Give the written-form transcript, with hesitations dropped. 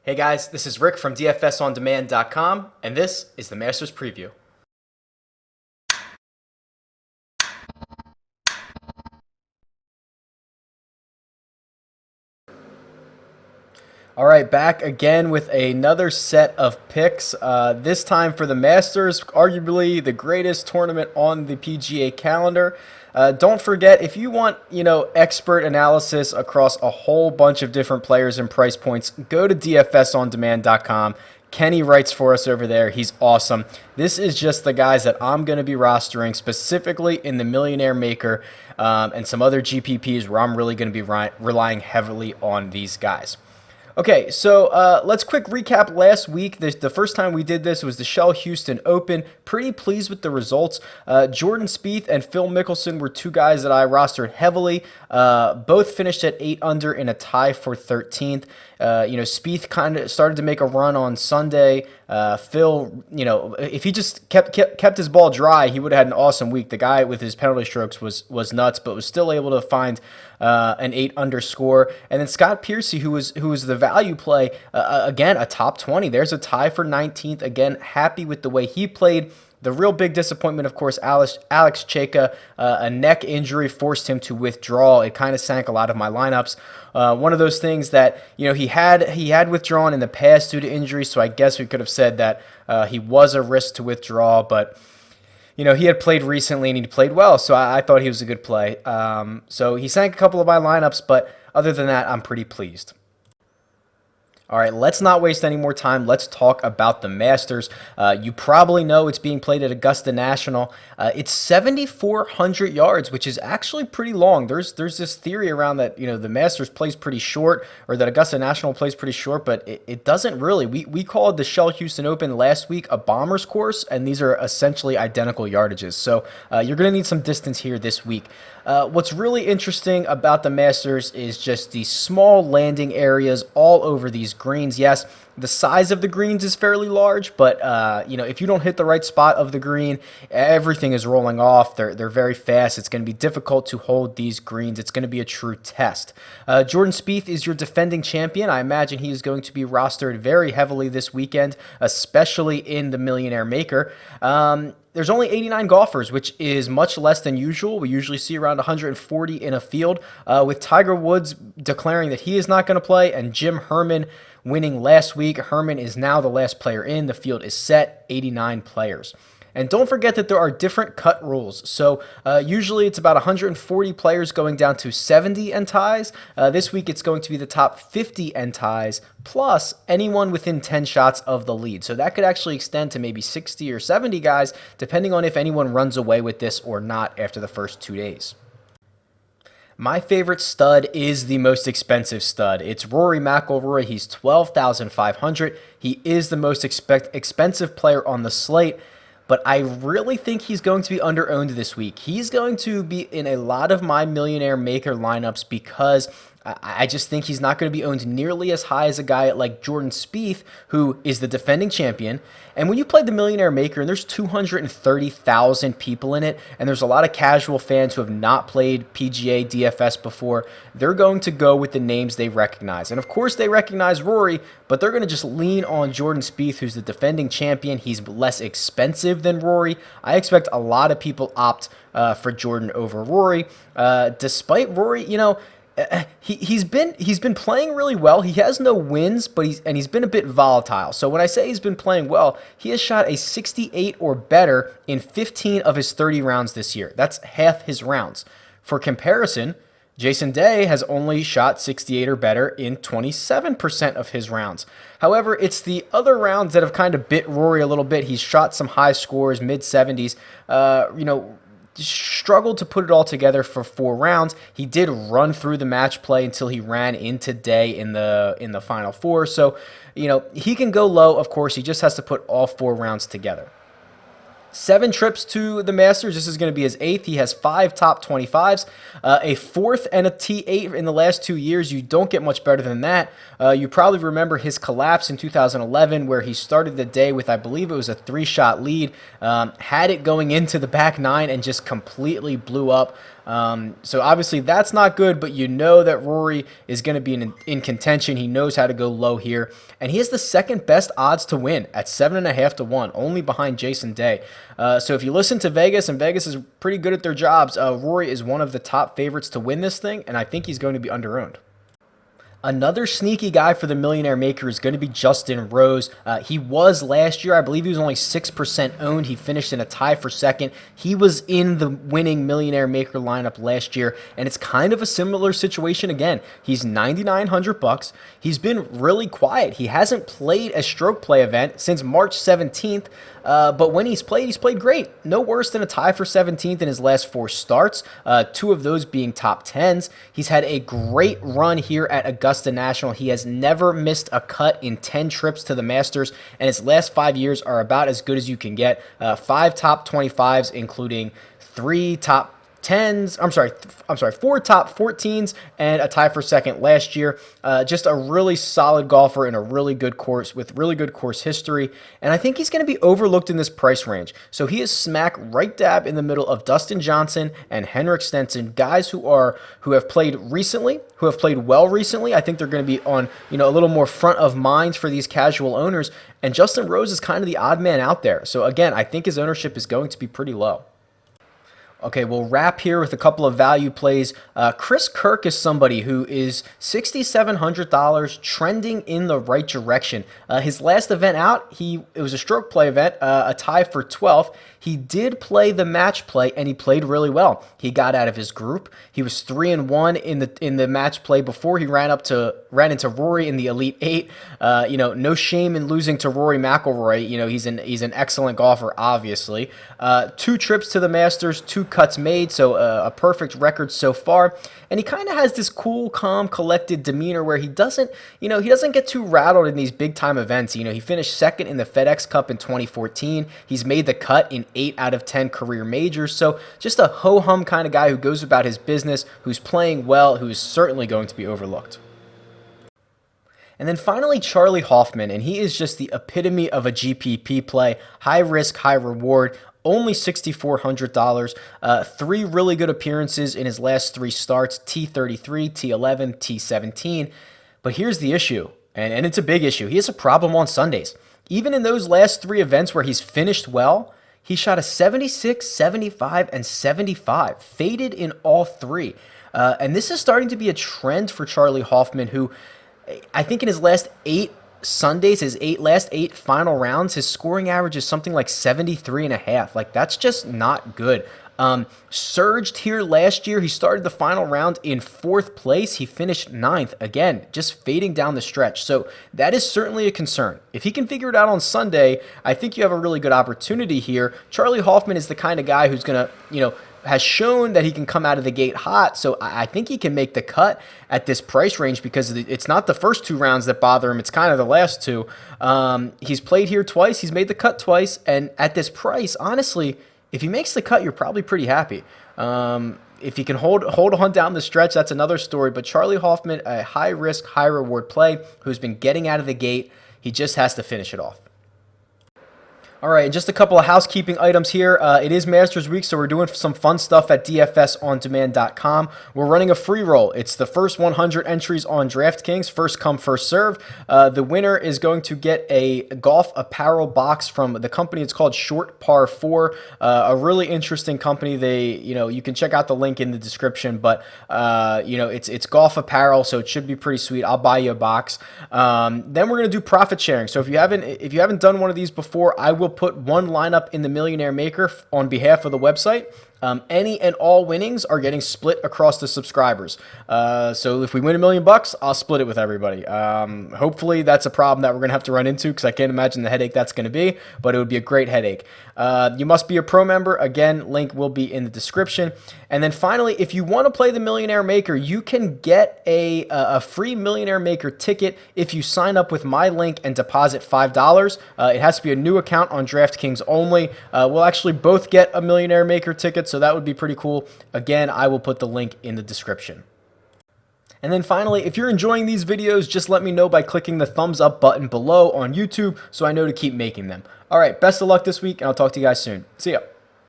Hey guys, this is Rick from DFSOnDemand.com, and this is the Masters Preview. All right, back again with another set of picks. This time for the Masters, arguably the greatest tournament on the PGA calendar. Don't forget, if you want, expert analysis across a whole bunch of different players and price points, go to DFSOnDemand.com. Kenny writes for us over there. He's awesome. This is just the guys that I'm going to be rostering specifically in the Millionaire Maker and some other GPPs where I'm really going to be relying heavily on these guys. Okay, so let's quick recap last week. The first time we did this was the Shell Houston Open. Pretty pleased with the results. Jordan Spieth and Phil Mickelson were two guys that I rostered heavily. Both finished at 8 under in a tie for 13th. Spieth kind of started to make a run on Sunday. Phil, if he just kept his ball dry, he would have had an awesome week. The guy with his penalty strokes was nuts, but was still able to find an 8 under score. And then Scott Piercy, who was the value play, again, a top 20. There's a tie for 19th. Again, happy with the way he played. The real big disappointment, of course, Alex Cheka, a neck injury forced him to withdraw. It kind of sank a lot of my lineups. One of those things that he had withdrawn in the past due to injury, so I guess we could have said that he was a risk to withdraw, but he had played recently and he played well, so I thought he was a good play. So he sank a couple of my lineups, but other than that, I'm pretty pleased. All right, let's not waste any more time. Let's talk about the Masters. You probably know it's being played at Augusta National. It's 7,400 yards, which is actually pretty long. There's this theory around that the Masters plays pretty short, or that Augusta National plays pretty short, but it doesn't really. We called the Shell Houston Open last week a bomber's course, and these are essentially identical yardages. So you're going to need some distance here this week. What's really interesting about the Masters is just the small landing areas all over these greens. Yes, the size of the greens is fairly large, but if you don't hit the right spot of the green, everything is rolling off. They're very fast. It's going to be difficult to hold these greens. It's going to be a true test. Jordan Spieth is your defending champion. I imagine he is going to be rostered very heavily this weekend, especially in the Millionaire Maker. There's only 89 golfers, which is much less than usual. We usually see around 140 in a field, with Tiger Woods declaring that he is not going to play and Jim Herman winning last week. Herman is now the last player in. The field is set, 89 players. And don't forget that there are different cut rules. So usually it's about 140 players going down to 70 and ties. This week it's going to be the top 50 and ties plus anyone within 10 shots of the lead. So that could actually extend to maybe 60 or 70 guys, depending on if anyone runs away with this or not after the first 2 days. My favorite stud is the most expensive stud. It's Rory McIlroy. He's $12,500. He is the most expensive player on the slate, but I really think he's going to be under-owned this week. He's going to be in a lot of my Millionaire Maker lineups because I just think he's not going to be owned nearly as high as a guy like Jordan Spieth, who is the defending champion. And when you play the Millionaire Maker, and there's 230,000 people in it, and there's a lot of casual fans who have not played PGA DFS before, they're going to go with the names they recognize. And of course they recognize Rory, but they're going to just lean on Jordan Spieth, who's the defending champion. He's less expensive than Rory. I expect a lot of people opt for Jordan over Rory. Despite Rory, he's been playing really well. He has no wins, but he's been a bit volatile. So when I say he's been playing well, he has shot a 68 or better in 15 of his 30 rounds this year. That's half his rounds. For comparison, Jason Day has only shot 68 or better in 27% of his rounds. However, it's the other rounds that have kind of bit Rory a little bit. He's shot some high scores, mid 70s. Struggled to put it all together for 4 rounds. He did run through the match play until he ran into Day in the final 4. So, he can go low. Of course, he just has to put all 4 rounds together. 7 trips to the Masters. This is going to be his 8th. He has 5 top 25s, a 4th and a T8 in the last 2 years. You don't get much better than that. You probably remember his collapse in 2011 where he started the day with, I believe it was a 3-shot lead, had it going into the back 9 and just completely blew up. So obviously that's not good, but you know that Rory is going to be in contention. He knows how to go low here, and he has the second best odds to win at 7.5 to 1, only behind Jason Day. So if you listen to Vegas, and Vegas is pretty good at their jobs, Rory is one of the top favorites to win this thing, and I think he's going to be underowned. Another sneaky guy for the Millionaire Maker is going to be Justin Rose. He was last year, I believe he was only 6% owned. He finished in a tie for second. He was in the winning Millionaire Maker lineup last year, and it's kind of a similar situation again. He's $9,900. He's been really quiet. He hasn't played a stroke play event since March 17th. But when he's played great. No worse than a tie for 17th in his last 4 starts, 2 of those being top 10s. He's had a great run here at Augusta National. He has never missed a cut in 10 trips to the Masters, and his last 5 years are about as good as you can get. 5 top 25s, including 3 top 10s, I'm sorry, 4 top 14s and a tie for second last year. Just a really solid golfer in a really good course with really good course history, and I think he's going to be overlooked in this price range. So he is smack right dab in the middle of Dustin Johnson and Henrik Stenson, guys who have played recently, who have played well recently. I think they're going to be on, a little more front of mind for these casual owners, and Justin Rose is kind of the odd man out there. So again, I think his ownership is going to be pretty low. Okay, we'll wrap here with a couple of value plays. Chris Kirk is somebody who is $6,700, trending in the right direction. His last event out, it was a stroke play event, a tie for 12th. He did play the match play, and he played really well. He got out of his group. He was 3-1 in the match play before he ran into Rory in the Elite Eight. No shame in losing to Rory McIlroy. He's an excellent golfer, obviously. 2 trips to the Masters, 2 cuts made, so a perfect record so far. And he kind of has this cool, calm, collected demeanor where he doesn't get too rattled in these big time events. He finished second in the FedEx Cup in 2014. He's made the cut in 8 out of 10 career majors. So just a ho-hum kind of guy who goes about his business, who's playing well, who's certainly going to be overlooked. And then finally, Charley Hoffman, and he is just the epitome of a GPP play. High risk, high reward. Only $6,400. 3 really good appearances in his last 3 starts, T33, T11, T17. But here's the issue, and it's a big issue. He has a problem on Sundays. Even in those last 3 events where he's finished well, he shot a 76, 75, and 75. Faded in all 3. And this is starting to be a trend for Charley Hoffman, who I think in his last 8 Sundays, his last 8 final rounds, his scoring average is something like 73.5. Like, that's just not good. Surged here last year. He started the final round in 4th place. He finished 9th. Again, just fading down the stretch. So that is certainly a concern. If he can figure it out on Sunday, I think you have a really good opportunity here. Charley Hoffman is the kind of guy who's going to, has shown that he can come out of the gate hot, so I think he can make the cut at this price range because it's not the first 2 rounds that bother him, it's kind of the last 2. He's played here twice, he's made the cut twice, and at this price, honestly, if he makes the cut, you're probably pretty happy. If he can hold on down the stretch, that's another story, but Charley Hoffman, a high-risk, high-reward play who's been getting out of the gate, he just has to finish it off. All right, just a couple of housekeeping items here. It is Masters Week, so we're doing some fun stuff at DFSOnDemand.com. We're running a free roll. It's the first 100 entries on DraftKings, first come, first serve. The winner is going to get a golf apparel box from the company. It's called Short Par 4, a really interesting company. You can check out the link in the description, but it's golf apparel, so it should be pretty sweet. I'll buy you a box. Then we're gonna do profit sharing. So if you haven't done one of these before, I will put one lineup in the Millionaire Maker on behalf of the website. Any and all winnings are getting split across the subscribers. So if we win $1 million, I'll split it with everybody. Hopefully that's a problem that we're going to have to run into because I can't imagine the headache that's going to be, but it would be a great headache. You must be a pro member. Again, link will be in the description. And then finally, if you want to play the Millionaire Maker, you can get a free Millionaire Maker ticket if you sign up with my link and deposit $5. It has to be a new account on DraftKings only. We'll actually both get a Millionaire Maker ticket, so that would be pretty cool. Again, I will put the link in the description. And then finally, if you're enjoying these videos, just let me know by clicking the thumbs up button below on YouTube so I know to keep making them. All right, best of luck this week, and I'll talk to you guys soon. See ya.